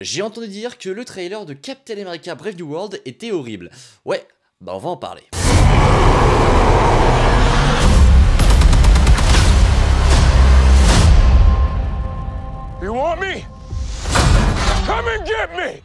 J'ai entendu dire que le trailer de Captain America Brave New World était horrible. Ouais, bah on va en parler. You want me? Come and get me!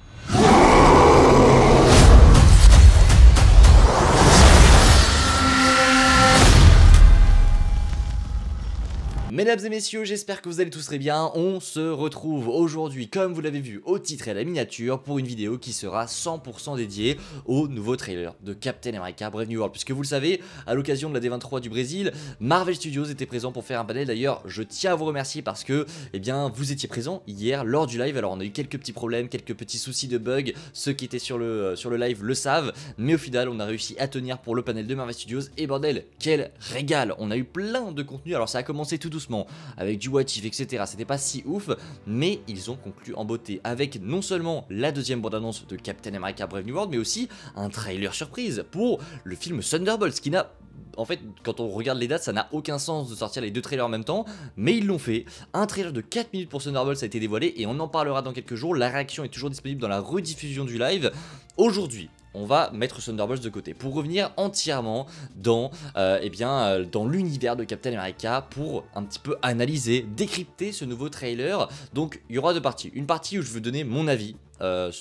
Mesdames et messieurs, j'espère que vous allez tous très bien. On se retrouve aujourd'hui, comme vous l'avez vu au titre et à la miniature, pour une vidéo qui sera 100% dédiée au nouveau trailer de Captain America Brave New World. Puisque vous le savez, à l'occasion de la D23 du Brésil, Marvel Studios était présent pour faire un panel. D'ailleurs, je tiens à vous remercier parce que, eh bien, vous étiez présents hier lors du live. Alors, on a eu quelques petits problèmes, quelques petits soucis de bugs. Ceux qui étaient sur le live le savent. Mais au final, on a réussi à tenir pour le panel de Marvel Studios. Et bordel, quel régal! On a eu plein de contenu. Alors, ça a commencé tout doucement avec du what if, etc. C'était pas si ouf, mais ils ont conclu en beauté avec non seulement la deuxième bande-annonce de Captain America Brave New World, mais aussi un trailer surprise pour le film Thunderbolts, qui n'a... En fait, quand on regarde les dates, ça n'a aucun sens de sortir les deux trailers en même temps, mais ils l'ont fait. Un trailer de 4 minutes pour Thunderbolts a été dévoilé et on en parlera dans quelques jours. La réaction est toujours disponible dans la rediffusion du live. Aujourd'hui, on va mettre Thunderbolts de côté pour revenir entièrement dans l'univers de Captain America pour un petit peu analyser, décrypter ce nouveau trailer. Donc il y aura deux parties. Une partie où je veux donner mon avis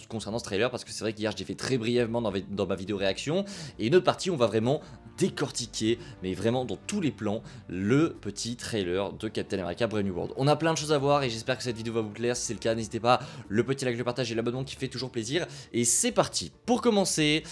concernant ce trailer, parce que c'est vrai qu'hier je l'ai fait très brièvement dans ma vidéo réaction, et une autre partie où on va vraiment décortiquer, mais vraiment dans tous les plans, le petit trailer de Captain America Brave New World. On a plein de choses à voir et j'espère que cette vidéo va vous plaire. Si c'est le cas, n'hésitez pas, le petit like, le partage et l'abonnement qui fait toujours plaisir. Et c'est parti. Pour commencer,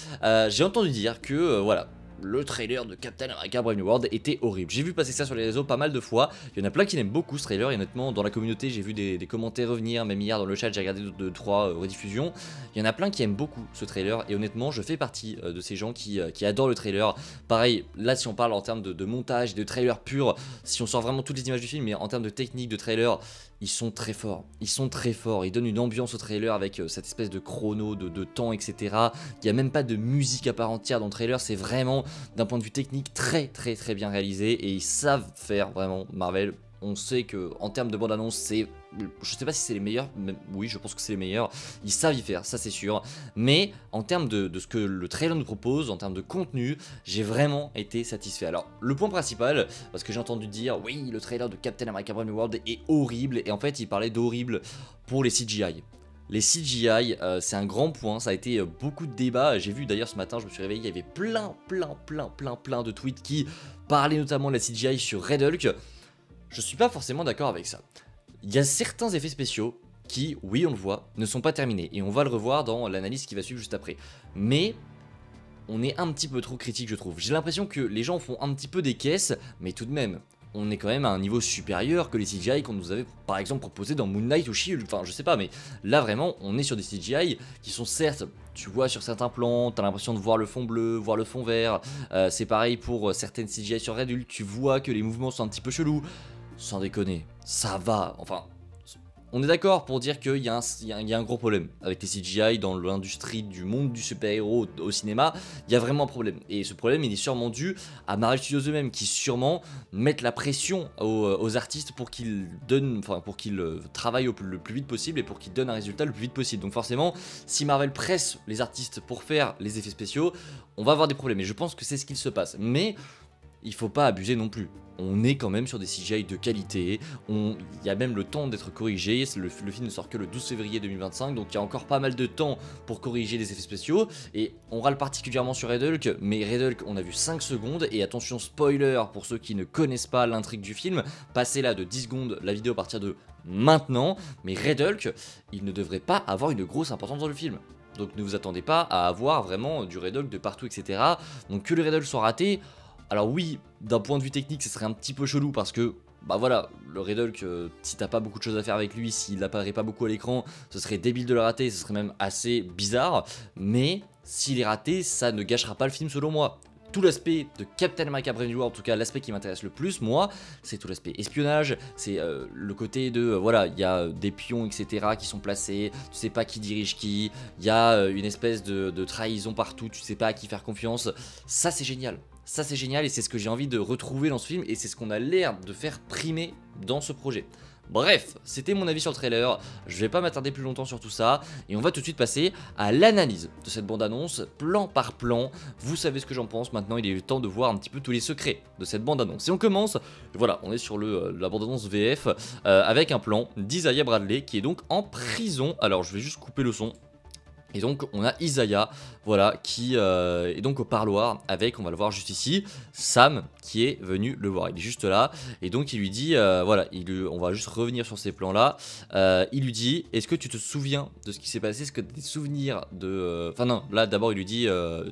j'ai entendu dire que voilà, le trailer de Captain America Brave New World était horrible. J'ai vu passer ça sur les réseaux pas mal de fois. Il y en a plein qui l'aiment beaucoup ce trailer. Et honnêtement, dans la communauté, j'ai vu des commentaires revenir. Même hier dans le chat, j'ai regardé 2-3 rediffusions. Il y en a plein qui aiment beaucoup ce trailer. Et honnêtement, je fais partie de ces gens qui adorent le trailer. Pareil, là, si on parle en termes de montage, de trailer pur, si on sort vraiment toutes les images du film, mais en termes de technique, de trailer, ils sont très forts. Ils sont très forts. Ils donnent une ambiance au trailer avec cette espèce de chrono, de temps, etc. Il n'y a même pas de musique à part entière dans le trailer. C'est vraiment, d'un point de vue technique, très bien réalisé. Et ils savent faire vraiment Marvel. On sait que en termes de bande-annonce, c'est... Je sais pas si c'est les meilleurs, mais oui, je pense que c'est les meilleurs. Ils savent y faire, ça c'est sûr. Mais en termes de ce que le trailer nous propose, en termes de contenu, j'ai vraiment été satisfait. Alors, le point principal, parce que j'ai entendu dire, oui, le trailer de Captain America Brave New World est horrible. Et en fait, il parlait d'horrible pour les CGI. Les CGI, c'est un grand point, ça a été beaucoup de débats. J'ai vu d'ailleurs ce matin, je me suis réveillé, il y avait plein de tweets qui parlaient notamment de la CGI sur Red Hulk. Je suis pas forcément d'accord avec ça. Il y a certains effets spéciaux qui, oui on le voit, ne sont pas terminés. Et on va le revoir dans l'analyse qui va suivre juste après. Mais on est un petit peu trop critique je trouve. J'ai l'impression que les gens font un petit peu des caisses, mais tout de même... On est quand même à un niveau supérieur que les CGI qu'on nous avait par exemple proposé dans Moon Knight ou She-Hulk, enfin je sais pas, mais là vraiment on est sur des CGI qui sont certes, tu vois sur certains plans, t'as l'impression de voir le fond bleu, voir le fond vert, c'est pareil pour certaines CGI sur Red Hulk, tu vois que les mouvements sont un petit peu chelous, sans déconner, ça va, enfin... On est d'accord pour dire qu'il y a un gros problème avec les CGI dans l'industrie du monde du super-héros au cinéma. Il y a vraiment un problème. Et ce problème, il est sûrement dû à Marvel Studios eux-mêmes qui sûrement mettent la pression aux artistes pour qu'ils travaillent le plus vite possible et pour qu'ils donnent un résultat le plus vite possible. Donc forcément, si Marvel presse les artistes pour faire les effets spéciaux, on va avoir des problèmes. Et je pense que c'est ce qu'il se passe. Mais... il faut pas abuser non plus. On est quand même sur des CGI de qualité, il y a même le temps d'être corrigé, le film ne sort que le 12 février 2025, donc il y a encore pas mal de temps pour corriger les effets spéciaux, et on râle particulièrement sur Red Hulk, mais Red Hulk on a vu 5 secondes, et attention spoiler pour ceux qui ne connaissent pas l'intrigue du film, passez là de 10 secondes la vidéo à partir de maintenant, mais Red Hulk, il ne devrait pas avoir une grosse importance dans le film. Donc ne vous attendez pas à avoir vraiment du Red Hulk de partout, etc. Donc que le Red Hulk soit raté... Alors oui, d'un point de vue technique, ce serait un petit peu chelou parce que, bah voilà, le Red Hulk, si t'as pas beaucoup de choses à faire avec lui, s'il apparaît pas beaucoup à l'écran, ce serait débile de le rater, ce serait même assez bizarre. Mais s'il est raté, ça ne gâchera pas le film selon moi. Tout l'aspect de Captain America Brave New World, en tout cas l'aspect qui m'intéresse le plus, moi, c'est tout l'aspect espionnage, c'est le côté de, voilà, il y a des pions, etc. qui sont placés, tu sais pas qui dirige qui, il y a une espèce de trahison partout, tu sais pas à qui faire confiance, ça c'est génial. Ça c'est génial et c'est ce que j'ai envie de retrouver dans ce film et c'est ce qu'on a l'air de faire primer dans ce projet. Bref, c'était mon avis sur le trailer, je vais pas m'attarder plus longtemps sur tout ça, et on va tout de suite passer à l'analyse de cette bande-annonce, plan par plan. Vous savez ce que j'en pense, maintenant il est temps de voir un petit peu tous les secrets de cette bande-annonce. Et on commence, voilà, on est sur la bande-annonce VF, avec un plan d'Isaiah Bradley qui est donc en prison. Alors je vais juste couper le son. Et donc on a Isaiah, voilà, qui est donc au parloir avec, on va le voir juste ici, Sam qui est venu le voir, il est juste là, et donc il lui dit, voilà, on va juste revenir sur ces plans là, il lui dit, est-ce que tu te souviens de ce qui s'est passé, est-ce que tu as des souvenirs de... Enfin non, là d'abord il lui dit,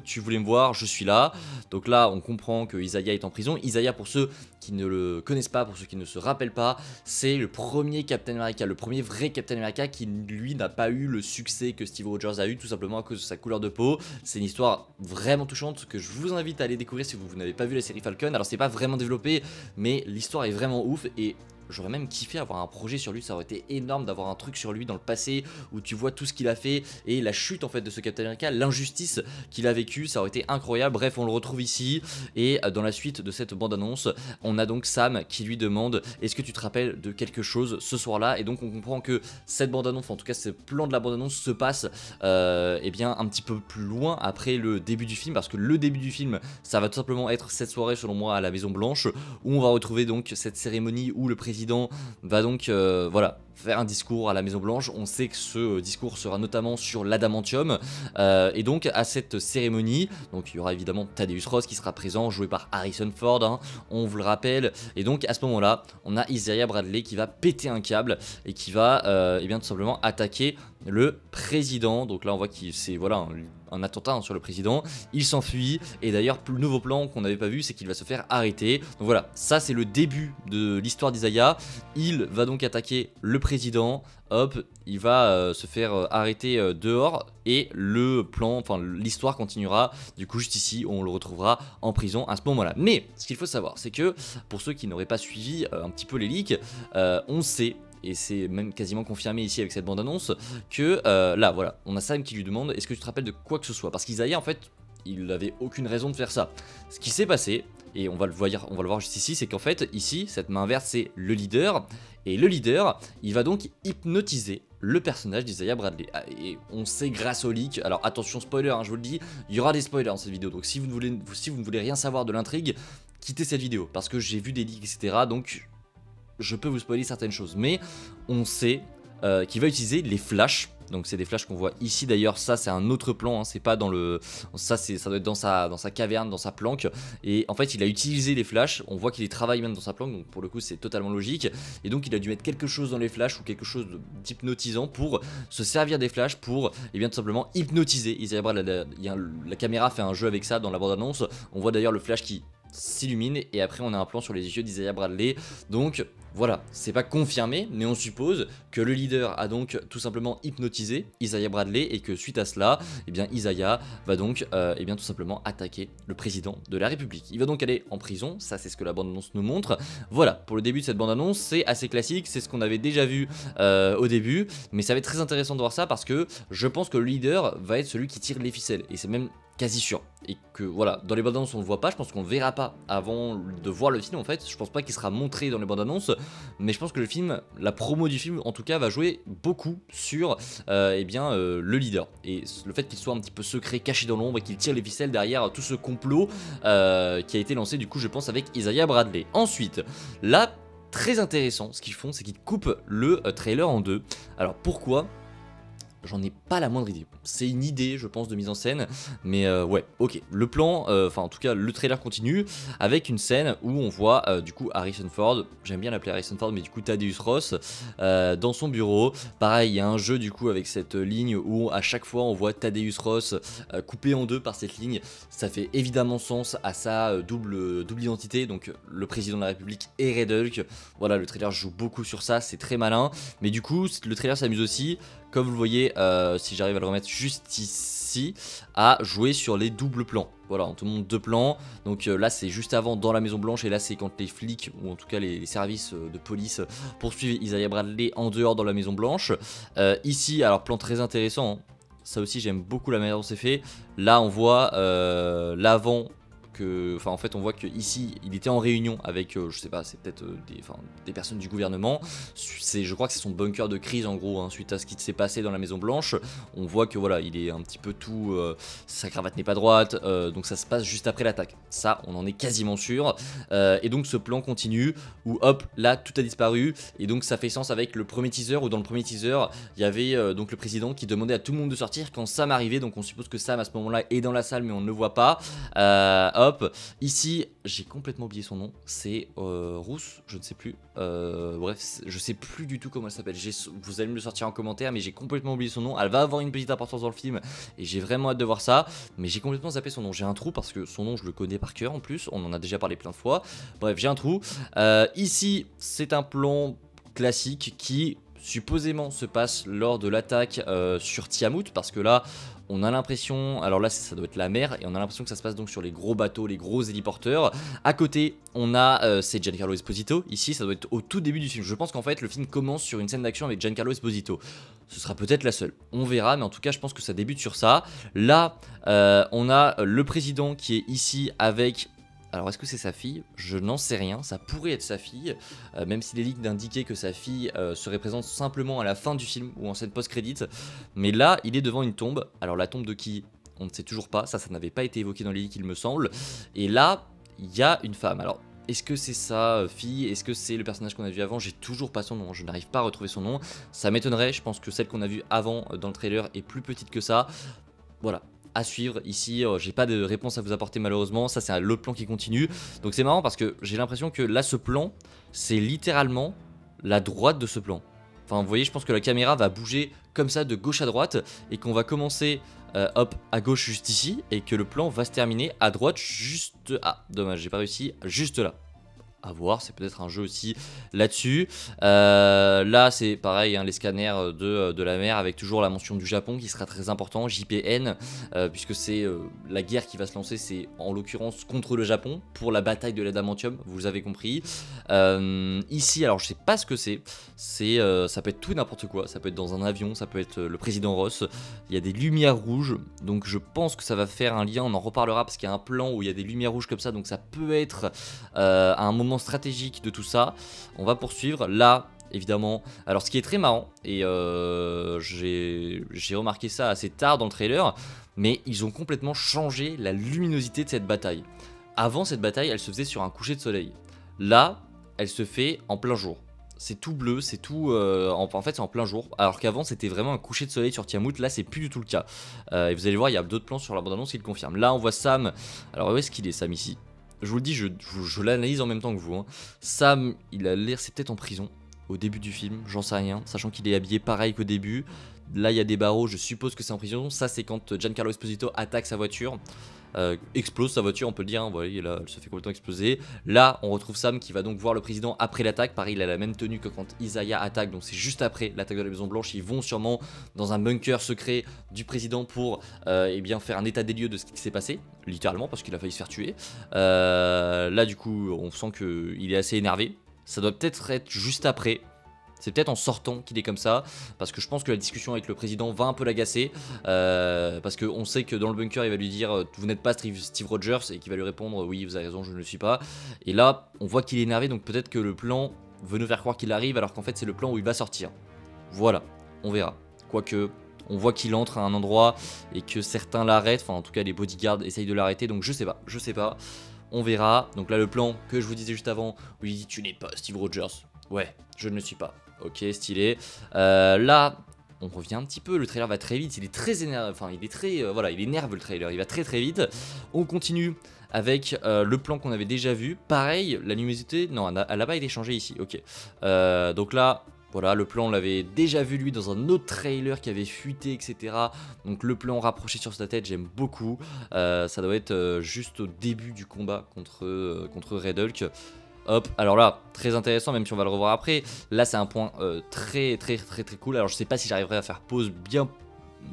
tu voulais me voir, je suis là, donc là on comprend que Isaiah est en prison. Isaiah, pour ceux qui ne le connaissent pas, pour ceux qui ne se rappellent pas, c'est le premier Captain America, le premier vrai Captain America qui lui n'a pas eu le succès que Steve Rogers a eu, tout simplement à cause de sa couleur de peau. C'est une histoire vraiment touchante que je vous invite à aller découvrir si vous n'avez pas vu la série Falcon. Alors c'est pas vraiment développé, mais l'histoire est vraiment ouf, et j'aurais même kiffé avoir un projet sur lui, ça aurait été énorme d'avoir un truc sur lui dans le passé où tu vois tout ce qu'il a fait et la chute en fait de ce Captain America, l'injustice qu'il a vécu, ça aurait été incroyable. Bref, on le retrouve ici, et dans la suite de cette bande annonce, on a donc Sam qui lui demande, est-ce que tu te rappelles de quelque chose ce soir là, et donc on comprend que cette bande annonce, en tout cas ce plan de la bande annonce se passe eh bien un petit peu plus loin après le début du film, parce que le début du film ça va tout simplement être cette soirée selon moi à la Maison Blanche, où on va retrouver donc cette cérémonie où le président va donc voilà, faire un discours à la Maison Blanche. On sait que ce discours sera notamment sur l'adamantium, et donc à cette cérémonie, donc il y aura évidemment Thaddeus Ross qui sera présent, joué par Harrison Ford, hein, on vous le rappelle, et donc à ce moment là on a Isaiah Bradley qui va péter un câble et qui va eh bien tout simplement attaquer le président. Donc là on voit que c'est voilà un attentat hein, sur le président, il s'enfuit, et d'ailleurs le nouveau plan qu'on n'avait pas vu, c'est qu'il va se faire arrêter. Donc voilà, ça c'est le début de l'histoire d'Isaiah. Il va donc attaquer le président, hop, il va se faire arrêter dehors, et le plan, enfin l'histoire continuera du coup juste ici, où on le retrouvera en prison à ce moment là. Mais ce qu'il faut savoir, c'est que pour ceux qui n'auraient pas suivi un petit peu les leaks, on sait, et c'est même quasiment confirmé ici avec cette bande annonce, que là voilà, on a Sam qui lui demande, est-ce que tu te rappelles de quoi que ce soit, parce qu'Isaiah en fait il n'avait aucune raison de faire ça. Ce qui s'est passé, et on va le voir juste ici, c'est qu'en fait ici cette main verte c'est le leader, et le leader il va donc hypnotiser le personnage d'Isaiah Bradley, et on sait grâce au leak. Alors attention spoiler, hein, je vous le dis, il y aura des spoilers dans cette vidéo, donc si vous ne voulez rien savoir de l'intrigue, quittez cette vidéo, parce que j'ai vu des leaks etc, donc je peux vous spoiler certaines choses, mais on sait qu'il va utiliser les flashs. Donc c'est des flashs qu'on voit ici, d'ailleurs ça c'est un autre plan, hein, c'est pas dans le... Ça doit être dans sa caverne, dans sa planque, et en fait il a utilisé les flashs, on voit qu'il les travaille même dans sa planque, donc pour le coup c'est totalement logique, et donc il a dû mettre quelque chose dans les flashs, ou quelque chose d'hypnotisant pour se servir des flashs pour, et bien tout simplement hypnotiser Isaiah Bradley. La caméra fait un jeu avec ça dans la bande annonce, on voit d'ailleurs le flash qui s'illumine, et après on a un plan sur les yeux d'Isaiah Bradley. Donc voilà, c'est pas confirmé, mais on suppose que le leader a donc tout simplement hypnotisé Isaiah Bradley, et que suite à cela, eh bien Isaiah va donc eh bien tout simplement attaquer le président de la République. Il va donc aller en prison, ça c'est ce que la bande-annonce nous montre. Voilà, pour le début de cette bande-annonce, c'est assez classique, c'est ce qu'on avait déjà vu au début, mais ça va être très intéressant de voir ça, parce que je pense que le leader va être celui qui tire les ficelles, et c'est même quasi sûr, et que voilà, dans les bandes annonces on le voit pas, je pense qu'on le verra pas avant de voir le film en fait, je pense pas qu'il sera montré dans les bandes annonces, mais je pense que le film, la promo du film en tout cas va jouer beaucoup sur eh bien, le leader, et le fait qu'il soit un petit peu secret, caché dans l'ombre, et qu'il tire les ficelles derrière tout ce complot qui a été lancé du coup je pense avec Isaiah Bradley. Ensuite, là, très intéressant, ce qu'ils font c'est qu'ils coupent le trailer en deux. Alors pourquoi ? J'en ai pas la moindre idée. C'est une idée, je pense, de mise en scène. Mais ouais, ok. Le plan, enfin en tout cas, le trailer continue avec une scène où on voit du coup Harrison Ford. J'aime bien l'appeler Harrison Ford, mais du coup Thaddeus Ross dans son bureau. Pareil, il y a un jeu du coup avec cette ligne où à chaque fois on voit Thaddeus Ross coupé en deux par cette ligne. Ça fait évidemment sens à sa double identité. Donc le président de la République et Red Hulk. Voilà, le trailer joue beaucoup sur ça. C'est très malin. Mais du coup, le trailer s'amuse aussi, comme vous le voyez, si j'arrive à le remettre juste ici, à jouer sur les doubles plans. Voilà, on te montre deux plans, donc là c'est juste avant dans la Maison Blanche, et là c'est quand les flics, ou en tout cas les services de police poursuivent Isaiah Bradley en dehors dans la Maison Blanche. Ici, alors plan très intéressant, hein. Ça aussi j'aime beaucoup la manière dont c'est fait. Là on voit l'avant que, enfin en fait on voit que ici il était en réunion avec, je sais pas, c'est peut-être des personnes du gouvernement. Je crois que c'est son bunker de crise en gros, hein, suite à ce qui s'est passé dans la Maison Blanche. On voit que voilà, il est un petit peu tout, sa cravate n'est pas droite, donc ça se passe juste après l'attaque. Ça, on en est quasiment sûr. Et donc ce plan continue où hop, là tout a disparu et donc ça fait sens avec le premier teaser où dans le premier teaser il y avait donc le président qui demandait à tout le monde de sortir quand Sam arrivait. Donc on suppose que Sam à ce moment-là est dans la salle mais on ne le voit pas. Hop, ici j'ai complètement oublié son nom, c'est Rousse, je ne sais plus, bref je sais plus du tout comment elle s'appelle, vous allez me le sortir en commentaire mais j'ai complètement oublié son nom. Elle va avoir une petite importance dans le film et j'ai vraiment hâte de voir ça, mais j'ai complètement zappé son nom, j'ai un trou parce que son nom je le connais par cœur en plus, on en a déjà parlé plein de fois, bref j'ai un trou. Ici c'est un plan classique qui supposément se passe lors de l'attaque sur Tiamut, parce que là on a l'impression, alors là ça doit être la mer, et on a l'impression que ça se passe donc sur les gros bateaux, les gros héliporteurs. À côté on a, c'est Giancarlo Esposito, ici ça doit être au tout début du film. Je pense qu'en fait le film commence sur une scène d'action avec Giancarlo Esposito. Ce sera peut-être la seule, on verra, mais en tout cas je pense que ça débute sur ça. Là on a le président qui est ici avec... Alors est-ce que c'est sa fille? Je n'en sais rien, ça pourrait être sa fille, même si les leaks d'indiquer que sa fille serait présente simplement à la fin du film ou en scène post-crédit. Mais là, il est devant une tombe. Alors la tombe de qui? On ne sait toujours pas, ça n'avait pas été évoqué dans les leaks il me semble. Et là, il y a une femme. Alors est-ce que c'est sa fille? Est-ce que c'est le personnage qu'on a vu avant? J'ai toujours pas son nom, je n'arrive pas à retrouver son nom. Ça m'étonnerait, je pense que celle qu'on a vue avant dans le trailer est plus petite que ça. Voilà. À suivre ici, j'ai pas de réponse à vous apporter malheureusement, ça c'est l'autre plan qui continue. Donc c'est marrant parce que j'ai l'impression que là ce plan c'est littéralement la droite de ce plan. Enfin vous voyez, je pense que la caméra va bouger comme ça de gauche à droite et qu'on va commencer hop à gauche juste ici et que le plan va se terminer à droite juste... Ah dommage, j'ai pas réussi, juste là. À voir, c'est peut-être un jeu aussi là-dessus. Là c'est pareil, hein, les scanners de la mer avec toujours la mention du Japon qui sera très important, JPN, puisque c'est la guerre qui va se lancer, c'est en l'occurrence contre le Japon pour la bataille de l'adamantium, vous avez compris. Ici, alors je sais pas ce que c'est, ça peut être tout et n'importe quoi, ça peut être dans un avion, ça peut être le président Ross, il y a des lumières rouges, donc je pense que ça va faire un lien, on en reparlera parce qu'il y a un plan où il y a des lumières rouges comme ça, donc ça peut être à un moment stratégique de tout ça. On va poursuivre là évidemment. Alors ce qui est très marrant et j'ai remarqué ça assez tard dans le trailer, mais ils ont complètement changé la luminosité de cette bataille. Avant cette bataille elle se faisait sur un coucher de soleil, là elle se fait en plein jour. C'est tout bleu, c'est tout... en fait c'est en plein jour, alors qu'avant c'était vraiment un coucher de soleil sur Tiamut, là c'est plus du tout le cas. Et vous allez voir, il y a d'autres plans sur la bande-annonce qui le confirment. Là on voit Sam, alors où est-ce qu'il est Sam ici? Je vous le dis, je l'analyse en même temps que vous. Hein. Sam, il a l'air, c'est peut-être en prison au début du film, j'en sais rien, sachant qu'il est habillé pareil qu'au début. Là, il y a des barreaux, je suppose que c'est en prison. Ça, c'est quand Giancarlo Esposito attaque sa voiture, explose sa voiture, on peut le dire. Hein. Vous voyez, là, elle se fait complètement exploser. Là, on retrouve Sam qui va donc voir le président après l'attaque. Pareil, il a la même tenue que quand Isaiah attaque, donc c'est juste après l'attaque de la Maison Blanche. Ils vont sûrement dans un bunker secret du président pour eh bien, faire un état des lieux de ce qui s'est passé, littéralement, parce qu'il a failli se faire tuer. Là, du coup, on sent qu'il est assez énervé. Ça doit peut-être être juste après. C'est peut-être en sortant qu'il est comme ça, parce que je pense que la discussion avec le président va un peu l'agacer, parce qu'on sait que dans le bunker il va lui dire vous n'êtes pas Steve Rogers, et qu'il va lui répondre oui vous avez raison je ne le suis pas, et là on voit qu'il est énervé, donc peut-être que le plan veut nous faire croire qu'il arrive alors qu'en fait c'est le plan où il va sortir. Voilà, on verra, quoique on voit qu'il entre à un endroit et que certains l'arrêtent, enfin en tout cas les bodyguards essayent de l'arrêter, donc je sais pas, on verra. Donc là le plan que je vous disais juste avant où il dit tu n'es pas Steve Rogers, ouais je ne le suis pas. Ok, stylé. Là, on revient un petit peu. Le trailer va très vite. Il est très énervé. Enfin, il est très. Voilà, il est nerveux le trailer. Il va très très vite. On continue avec le plan qu'on avait déjà vu. Pareil, la luminosité. Non, elle n'a pas été changée ici. Ok. Donc là. Voilà, le plan on l'avait déjà vu lui dans un autre trailer qui avait fuité, etc. Donc le plan rapproché sur sa tête, j'aime beaucoup. Ça doit être juste au début du combat contre Red Hulk. Hop, alors là, très intéressant, même si on va le revoir après. Là, c'est un point très cool. Alors, je sais pas si j'arriverai à faire pause bien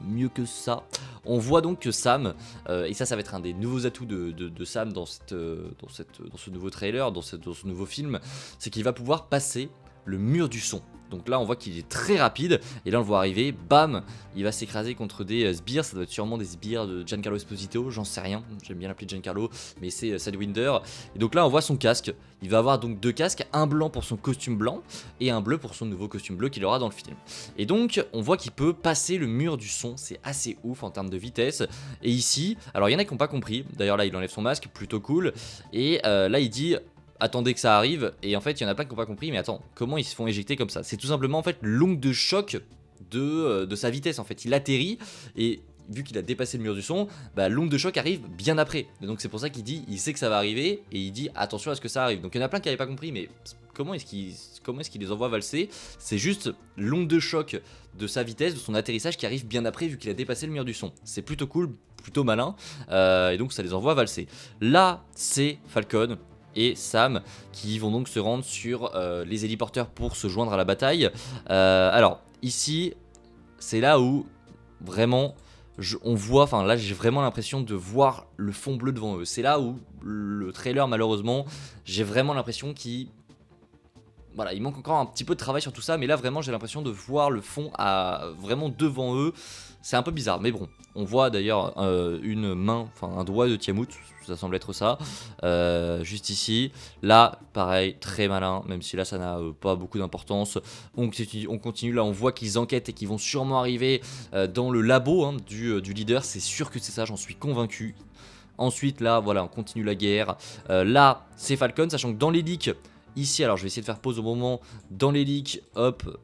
mieux que ça. On voit donc que Sam, et ça va être un des nouveaux atouts de Sam dans ce nouveau trailer, dans ce nouveau film, c'est qu'il va pouvoir passer le mur du son. Donc là on voit qu'il est très rapide. Et là on le voit arriver, bam, il va s'écraser contre des sbires. Ça doit être sûrement des sbires de Giancarlo Esposito, j'en sais rien. J'aime bien l'appeler Giancarlo, mais c'est Sidewinder. Et donc là on voit son casque. Il va avoir donc 2 casques, un blanc pour son costume blanc et un bleu pour son nouveau costume bleu qu'il aura dans le film. Et donc on voit qu'il peut passer le mur du son, c'est assez ouf en termes de vitesse. Et ici, alors il y en a qui n'ont pas compris, d'ailleurs là il enlève son masque, plutôt cool. Et là il dit attendez que ça arrive, et en fait il y en a plein qui n'ont pas compris, mais attends, comment ils se font éjecter comme ça? C'est tout simplement en fait l'onde de choc de sa vitesse en fait, il atterrit et vu qu'il a dépassé le mur du son, bah, l'onde de choc arrive bien après. Et donc c'est pour ça qu'il dit, il sait que ça va arriver et il dit attention à ce que ça arrive. Donc il y en a plein qui n'avaient pas compris, mais comment est-ce qu'il les envoie valser? C'est juste l'onde de choc de sa vitesse, de son atterrissage qui arrive bien après vu qu'il a dépassé le mur du son. C'est plutôt cool, plutôt malin, et donc ça les envoie valser. Là c'est Falcon et Sam qui vont donc se rendre sur les héliporteurs pour se joindre à la bataille. Alors ici c'est là où vraiment on voit, enfin là j'ai vraiment l'impression de voir le fond bleu devant eux. C'est là où le trailer malheureusement, j'ai vraiment l'impression qu'il... Voilà, il manque encore un petit peu de travail sur tout ça, mais là vraiment j'ai l'impression de voir le fond vraiment devant eux. C'est un peu bizarre, mais bon. On voit d'ailleurs une main, enfin un doigt de Tiamut, ça semble être ça, juste ici. Là, pareil, très malin, même si là ça n'a pas beaucoup d'importance. On continue, là on voit qu'ils enquêtent et qu'ils vont sûrement arriver dans le labo hein, du leader. C'est sûr que c'est ça, j'en suis convaincu. Ensuite là, voilà, on continue la guerre. Là, c'est Falcon, sachant que dans les leaks, ici, alors je vais essayer de faire pause au moment, dans les leaks, hop...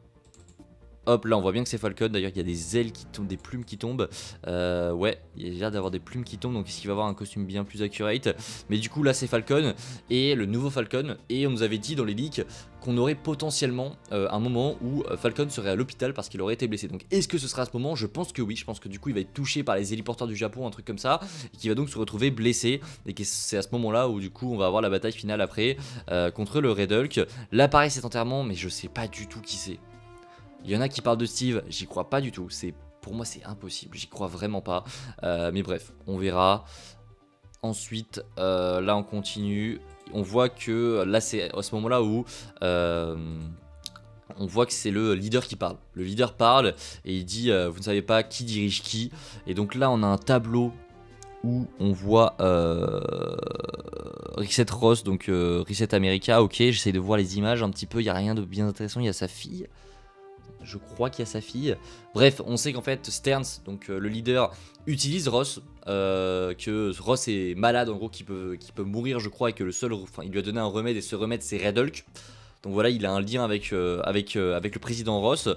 Hop, là on voit bien que c'est Falcon, d'ailleurs il y a des ailes qui tombent, des plumes qui tombent. Ouais, il y a l'air d'avoir des plumes qui tombent, donc est-ce qu'il va avoir un costume bien plus accurate? Mais du coup là c'est Falcon, et le nouveau Falcon, et on nous avait dit dans les leaks qu'on aurait potentiellement un moment où Falcon serait à l'hôpital parce qu'il aurait été blessé. Donc est-ce que ce sera à ce moment? Je pense que oui, je pense que du coup il va être touché par les héliporteurs du Japon, un truc comme ça, et qu'il va donc se retrouver blessé, et que c'est à ce moment là où du coup on va avoir la bataille finale après, contre le Red Hulk. Là pareil c'est enterrement, mais je sais pas du tout qui c'est. Il y en a qui parlent de Steve, j'y crois pas du tout, pour moi c'est impossible, j'y crois vraiment pas, mais bref, on verra. Ensuite, là on continue, on voit que là c'est à ce moment là où on voit que c'est le leader qui parle. Le leader parle et il dit vous ne savez pas qui dirige qui, et donc là on a un tableau où on voit Reset Ross, donc Reset America, ok, j'essaie de voir les images un petit peu, il n'y a rien de bien intéressant, il y a sa fille. Je crois qu'il y a sa fille. Bref, on sait qu'en fait Stearns, donc le leader, utilise Ross, que Ross est malade en gros, qui peut mourir je crois, et que il lui a donné un remède, et ce remède c'est Red Hulk. Donc voilà, il a un lien avec le président Ross.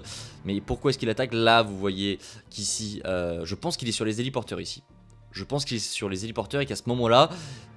Mais pourquoi est-ce qu'il attaque? Là vous voyez qu'ici, je pense qu'il est sur les héliporteurs ici. Je pense qu'il est sur les héliporteurs et qu'à ce moment-là,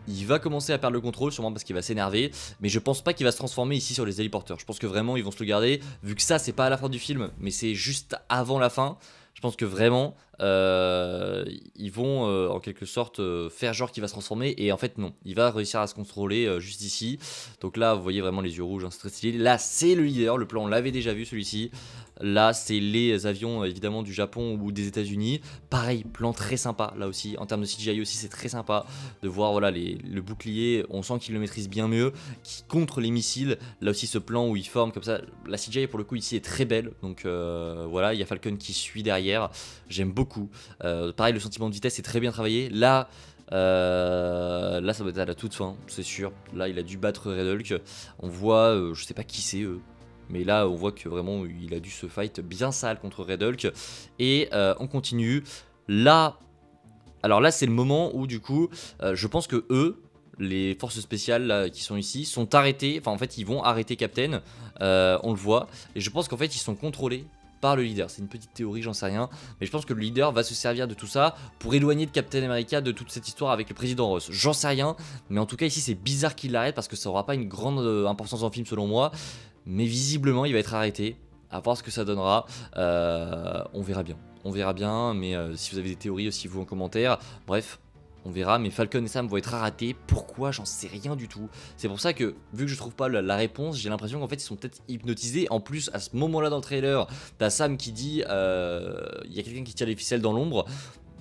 il va commencer à perdre le contrôle, sûrement parce qu'il va s'énerver. Mais je pense pas qu'il va se transformer ici sur les héliporteurs. Je pense que vraiment, ils vont se le garder. Vu que ça, c'est pas à la fin du film, mais c'est juste avant la fin. Je pense que vraiment, ils vont en quelque sorte faire genre qu'il va se transformer. Et en fait, non. Il va réussir à se contrôler juste ici. Donc là, vous voyez vraiment les yeux rouges, hein, c'est très stylé. Là, c'est le leader. Le plan, on l'avait déjà vu celui-ci. Là, c'est les avions évidemment du Japon ou des États-Unis. Pareil, plan très sympa là aussi. En termes de CGI aussi, c'est très sympa de voir voilà, le bouclier. On sent qu'il le maîtrise bien mieux. Qui contre les missiles. Là aussi, ce plan où il forme comme ça. La CGI pour le coup ici est très belle. Donc voilà, il y a Falcon qui suit derrière. J'aime beaucoup. Pareil, le sentiment de vitesse est très bien travaillé. Là, ça doit être à la toute fin, c'est sûr. Là, il a dû battre Red Hulk. On voit, je sais pas qui c'est eux. Mais là, on voit que vraiment, il a dû se fight bien sale contre Red Hulk. Et on continue. Là, alors là, c'est le moment où, du coup, je pense que eux, les forces spéciales là, qui sont ici, sont arrêtés. Enfin, en fait, ils vont arrêter Captain. On le voit. Et je pense qu'en fait, ils sont contrôlés par le leader. C'est une petite théorie, j'en sais rien. Mais je pense que le leader va se servir de tout ça pour éloigner de Captain America de toute cette histoire avec le président Ross. J'en sais rien. Mais en tout cas, ici, c'est bizarre qu'il l'arrête parce que ça aura pas une grande importance en film, selon moi. Mais visiblement il va être arrêté, à voir ce que ça donnera, on verra bien, mais si vous avez des théories aussi vous en commentaire, bref, on verra, mais Falcon et Sam vont être arrêtés, pourquoi j'en sais rien du tout, c'est pour ça que vu que je trouve pas la réponse, j'ai l'impression qu'en fait ils sont peut-être hypnotisés, en plus à ce moment là dans le trailer, t'as Sam qui dit, il y a quelqu'un qui tire les ficelles dans l'ombre,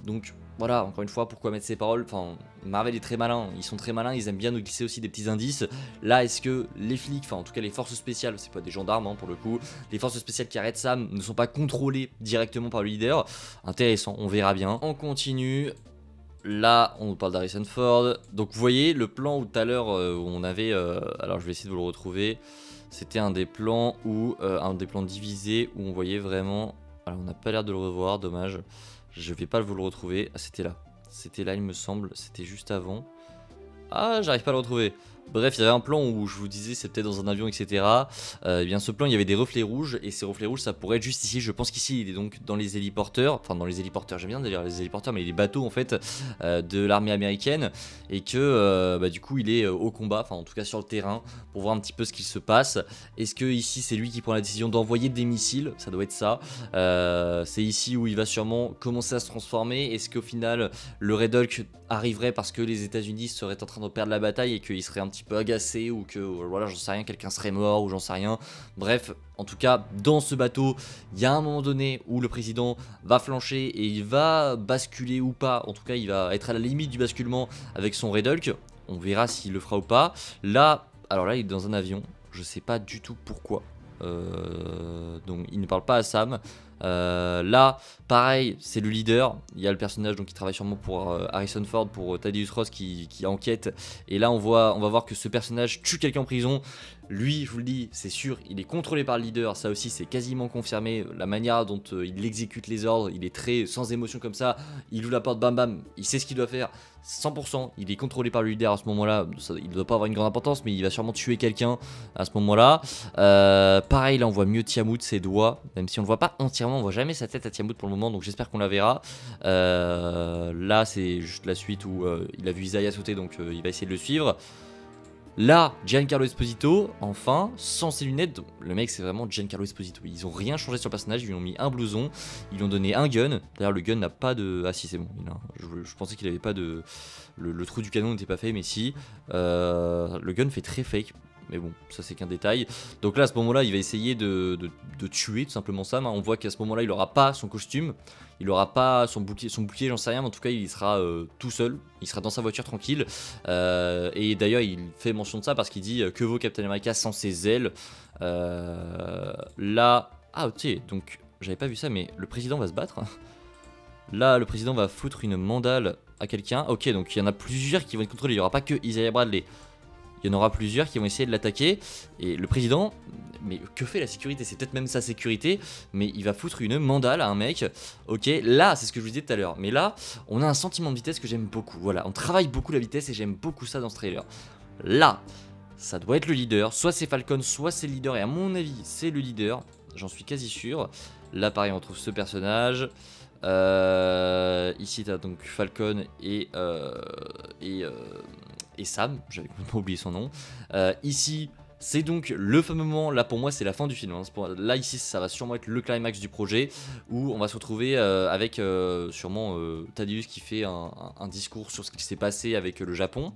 donc voilà, encore une fois, pourquoi mettre ces paroles? Enfin, Marvel est très malin, ils sont très malins, ils aiment bien nous glisser aussi des petits indices. Là, est-ce que les flics, enfin en tout cas les forces spéciales, c'est pas des gendarmes hein, pour le coup, les forces spéciales qui arrêtent Sam ne sont pas contrôlées directement par le leader? Intéressant, on verra bien. On continue. Là, on nous parle d'Harrison Ford. Donc vous voyez, le plan où tout à l'heure, où on avait... alors je vais essayer de vous le retrouver. C'était un des plans où... un des plans divisés où on voyait vraiment... Alors on n'a pas l'air de le revoir, dommage. Je vais pas vous le retrouver. Ah, c'était là. C'était là, il me semble. C'était juste avant. Ah, j'arrive pas à le retrouver. Bref, il y avait un plan où je vous disais c'était dans un avion, etc. Eh bien, ce plan, il y avait des reflets rouges. Et ces reflets rouges, ça pourrait être juste ici. Je pense qu'ici, il est donc dans les héliporteurs. Enfin, dans les héliporteurs, j'aime bien d'ailleurs les héliporteurs, mais les bateaux en fait de l'armée américaine. Et que du coup, il est au combat. Enfin, en tout cas, sur le terrain. Pour voir un petit peu ce qu'il se passe. Est-ce que ici, c'est lui qui prend la décision d'envoyer des missiles? Ça doit être ça. C'est ici où il va sûrement commencer à se transformer. Est-ce qu'au final, le Red Hulk arriverait parce que les États-Unis seraient en train de perdre la bataille et qu'il serait un petit peu agacé ou que voilà, j'en sais rien, quelqu'un serait mort ou j'en sais rien. Bref, en tout cas, dans ce bateau, il y a un moment donné où le président va flancher et il va basculer ou pas. En tout cas, il va être à la limite du basculement avec son Red Hulk. On verra s'il le fera ou pas. Là, alors là, il est dans un avion. Je sais pas du tout pourquoi. Donc il ne parle pas à Sam. Là, pareil, c'est le leader. Il y a le personnage donc, qui travaille sûrement pour Harrison Ford, pour Thaddeus Ross qui enquête. Et là, on va voir que ce personnage tue quelqu'un en prison. Lui, je vous le dis, c'est sûr, il est contrôlé par le leader. Ça aussi, c'est quasiment confirmé. La manière dont il exécute les ordres, il est très sans émotion comme ça. Il ouvre la porte, bam bam, il sait ce qu'il doit faire. 100%, il est contrôlé par le leader à ce moment-là. Il ne doit pas avoir une grande importance, mais il va sûrement tuer quelqu'un à ce moment-là. Pareil, là, on voit mieux Tiamut, ses doigts, même si on ne le voit pas entièrement. On voit jamais sa tête à Tiamut pour le moment, donc j'espère qu'on la verra. Là, c'est juste la suite où il a vu Isaiah sauter, donc il va essayer de le suivre. Là, Giancarlo Esposito, enfin, sans ses lunettes, le mec c'est vraiment Giancarlo Esposito. Ils ont rien changé sur le personnage, ils lui ont mis un blouson, ils lui ont donné un gun. D'ailleurs, le gun n'a pas de. Ah, si, c'est bon, je pensais qu'il avait pas de. Le trou du canon n'était pas fait, mais si. Le gun fait très fake. Mais bon, ça c'est qu'un détail. Donc là, à ce moment-là, il va essayer de tuer tout simplement Sam. On voit qu'à ce moment-là, il n'aura pas son costume. Il n'aura pas son bouclier, j'en sais rien, mais en tout cas, il sera tout seul. Il sera dans sa voiture tranquille. Et d'ailleurs, il fait mention de ça parce qu'il dit que vaut Captain America sans ses ailes. Là. Ah, ok, donc j'avais pas vu ça, mais le président va se battre. Là, le président va foutre une mandale à quelqu'un. Ok, donc il y en a plusieurs qui vont être contrôlés. Il n'y aura pas que Isaiah Bradley. Il y en aura plusieurs qui vont essayer de l'attaquer. Et le président, mais que fait la sécurité? C'est peut-être même sa sécurité, mais il va foutre une mandale à un mec. Ok, là, c'est ce que je vous disais tout à l'heure. Mais là, on a un sentiment de vitesse que j'aime beaucoup. Voilà, on travaille beaucoup la vitesse et j'aime beaucoup ça dans ce trailer. Là, ça doit être le leader. Soit c'est Falcon, soit c'est le leader. Et à mon avis, c'est le leader. J'en suis quasi sûr. Là, pareil, on trouve ce personnage. Ici, t'as donc Falcon et Sam, j'avais complètement oublié son nom. Ici, c'est donc le fameux moment, là pour moi c'est la fin du film. Hein. Là ici ça va sûrement être le climax du projet où on va se retrouver avec sûrement Thaddeus qui fait un discours sur ce qui s'est passé avec le Japon.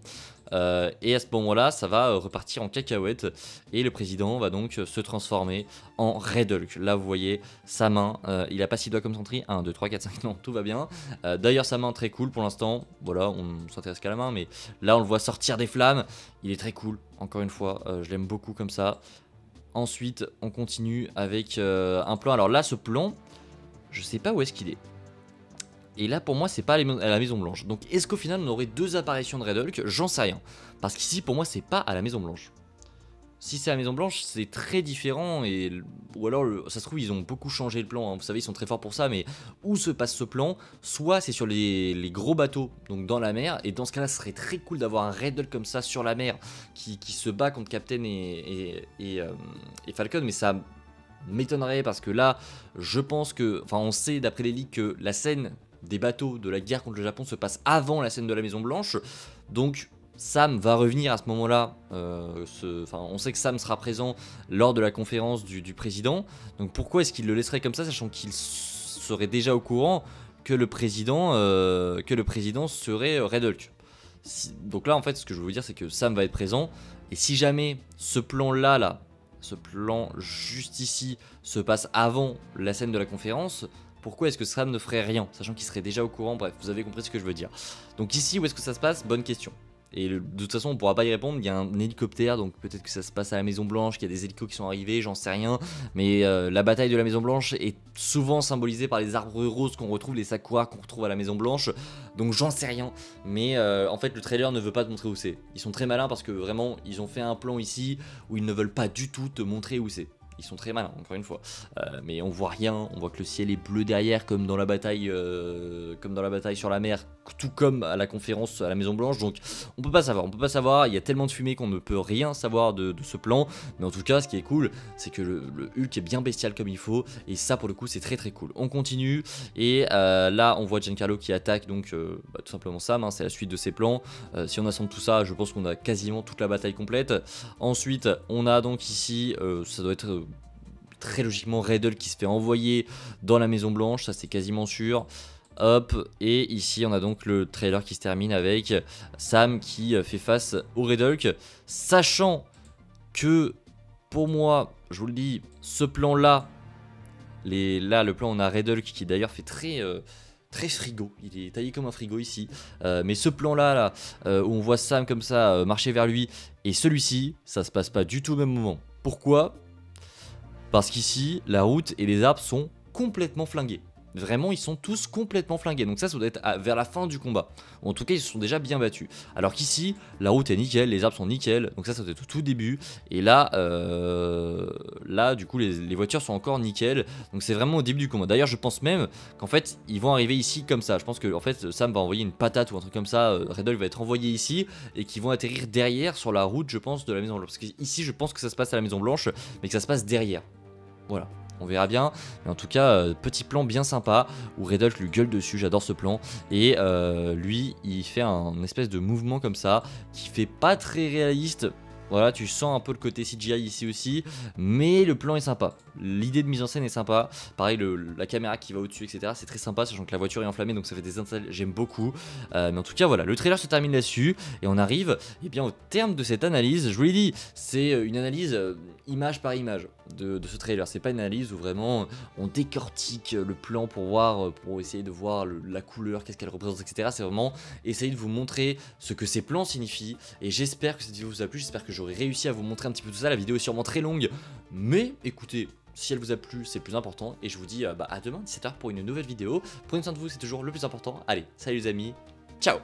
Et à ce moment-là, ça va repartir en cacahuète et le président va donc se transformer en Red Hulk. Là, vous voyez sa main, il a pas 6 doigts comme Sentry, 1, 2, 3, 4, 5, non, tout va bien. D'ailleurs, sa main très cool pour l'instant, voilà, on s'intéresse qu'à la main, mais là, on le voit sortir des flammes, il est très cool, encore une fois, je l'aime beaucoup comme ça. Ensuite, on continue avec un plan, alors là, ce plan, je sais pas où est-ce qu'il est. Et là pour moi c'est pas à la Maison Blanche. Donc est-ce qu'au final on aurait deux apparitions de Red Hulk? J'en sais rien. Parce qu'ici pour moi c'est pas à la Maison Blanche. Si c'est à la Maison Blanche c'est très différent. Ou alors ça se trouve ils ont beaucoup changé le plan, hein. Vous savez ils sont très forts pour ça. Mais où se passe ce plan? Soit c'est sur les gros bateaux, donc dans la mer. Et dans ce cas là ce serait très cool d'avoir un Red Hulk comme ça sur la mer qui se bat contre Captain et Falcon. Mais ça m'étonnerait parce que là je pense que... Enfin on sait d'après les leaks que la scène des bateaux de la guerre contre le Japon se passe avant la scène de la Maison Blanche. Donc Sam va revenir à ce moment-là. On sait que Sam sera présent lors de la conférence du président. Donc pourquoi est-ce qu'il le laisserait comme ça, sachant qu'il serait déjà au courant que le président serait Red Hulk. Donc là en fait ce que je veux vous dire c'est que Sam va être présent. Et si jamais ce plan-là, ce plan juste ici, se passe avant la scène de la conférence, pourquoi est-ce que Sam ne ferait rien, sachant qu'il serait déjà au courant? Bref, vous avez compris ce que je veux dire. Donc ici, où est-ce que ça se passe? Bonne question. Et de toute façon on pourra pas y répondre, il y a un hélicoptère, donc peut-être que ça se passe à la Maison Blanche, qu'il y a des hélicos qui sont arrivés, j'en sais rien. Mais la bataille de la Maison Blanche est souvent symbolisée par les arbres roses qu'on retrouve, les sakura qu'on retrouve à la Maison Blanche. Donc j'en sais rien, mais en fait le trailer ne veut pas te montrer où c'est. Ils sont très malins parce que vraiment ils ont fait un plan ici où ils ne veulent pas du tout te montrer où c'est. Ils sont très malins, encore une fois. Mais on voit rien, on voit que le ciel est bleu derrière, comme dans la bataille sur la mer, tout comme à la conférence à la Maison Blanche. Donc on peut pas savoir, il y a tellement de fumée qu'on ne peut rien savoir de ce plan. Mais en tout cas, ce qui est cool, c'est que le Hulk est bien bestial comme il faut. Et ça, pour le coup, c'est très très cool. On continue, et là, on voit Giancarlo qui attaque, donc tout simplement Sam, hein, c'est la suite de ses plans. Si on assemble tout ça, je pense qu'on a quasiment toute la bataille complète. Ensuite, on a donc ici, ça doit être... très logiquement Riddle qui se fait envoyer dans la Maison Blanche, ça c'est quasiment sûr. Hop, et ici on a donc le trailer qui se termine avec Sam qui fait face au Riddle, sachant que pour moi, je vous le dis, ce plan là, le plan on a Riddle qui d'ailleurs fait très frigo, il est taillé comme un frigo ici, mais ce plan là, où on voit Sam comme ça marcher vers lui, et celui-ci, ça se passe pas du tout au même moment. Pourquoi ? Parce qu'ici, la route et les arbres sont complètement flingués. Vraiment, ils sont tous complètement flingués. Donc ça doit être vers la fin du combat. En tout cas, ils se sont déjà bien battus. Alors qu'ici, la route est nickel, les arbres sont nickel. Donc ça doit être au tout début. Et là, du coup, les voitures sont encore nickel. Donc c'est vraiment au début du combat. D'ailleurs, je pense même qu'en fait, ils vont arriver ici comme ça. Je pense que en fait, Sam va envoyer une patate ou un truc comme ça. Riddle va être envoyé ici et qu'ils vont atterrir derrière sur la route, je pense, de la Maison Blanche. Parce qu'ici, je pense que ça se passe à la Maison Blanche, mais que ça se passe derrière. Voilà, on verra bien, mais en tout cas, petit plan bien sympa où Riddle lui gueule dessus, j'adore ce plan. Et lui, il fait un espèce de mouvement comme ça qui fait pas très réaliste. Voilà, tu sens un peu le côté CGI ici aussi, mais le plan est sympa. L'idée de mise en scène est sympa. Pareil, la caméra qui va au-dessus, etc. C'est très sympa, sachant que la voiture est enflammée, donc ça fait des installations. J'aime beaucoup. Mais en tout cas, voilà, le trailer se termine là-dessus. Et on arrive bien, au terme de cette analyse. Je vous l'ai dit, c'est une analyse image par image de ce trailer. C'est pas une analyse où vraiment on décortique le plan pour essayer de voir la couleur, qu'est-ce qu'elle représente, etc. C'est vraiment essayer de vous montrer ce que ces plans signifient. Et j'espère que cette vidéo vous a plu, j'espère que j'aurai réussi à vous montrer un petit peu tout ça. La vidéo est sûrement très longue, mais écoutez, si elle vous a plu, c'est le plus important. Et je vous dis à demain 17h pour une nouvelle vidéo. Prenez soin de vous, c'est toujours le plus important. Allez, salut les amis, ciao.